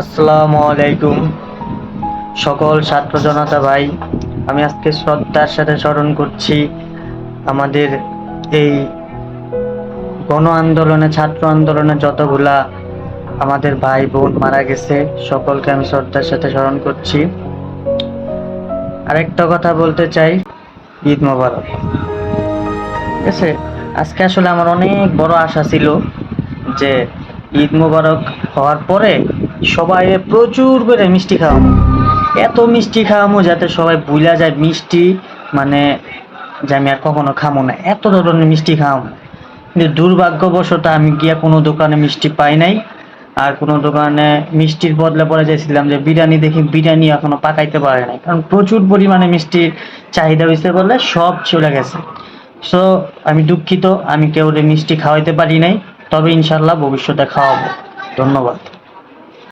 আসসালামু আলাইকুম সকল ছাত্র জনতা ভাই। আমি আজকে শ্রদ্ধার সাথে স্মরণ করছি আমাদের এই গণ আন্দোলনে, ছাত্র আন্দোলনে যতগুলা আমাদের ভাই বোন মারা গেছে, সকলকে আমি শ্রদ্ধার সাথে স্মরণ করছি। আরেকটা কথা বলতে চাই, ঈদ মোবারক। ঠিক আছে, আজকে আসলে আমার অনেক বড় আশা ছিল যে ঈদ মোবারক হওয়ার পরে সবাই প্রচুর করে মিষ্টি খাওয়াবো, এত মিষ্টি খাওয়াবো যাতে সবাই ভুলা যায় মিষ্টি মানে যে আমি আর কখনো খামো না, এত ধরনের মিষ্টি খাওয়াবো। কিন্তু দুর্ভাগ্যবশত আমি গিয়া কোনো দোকানে মিষ্টি পাই নাই। আর কোনো দোকানে মিষ্টির বদলে পড়ে যাইছিলাম যে বিরিয়ানি, দেখি বিরিয়ানি এখনো পাকাইতে পারে নাই, কারণ প্রচুর পরিমাণে মিষ্টির চাহিদা হয়েছে বলে সব চলে গেছে। সো আমি দুঃখিত, আমি কেউ মিষ্টি খাওয়াইতে পারি নাই, তবে ইনশাল্লাহ ভবিষ্যতে খাওয়াবো। ধন্যবাদ।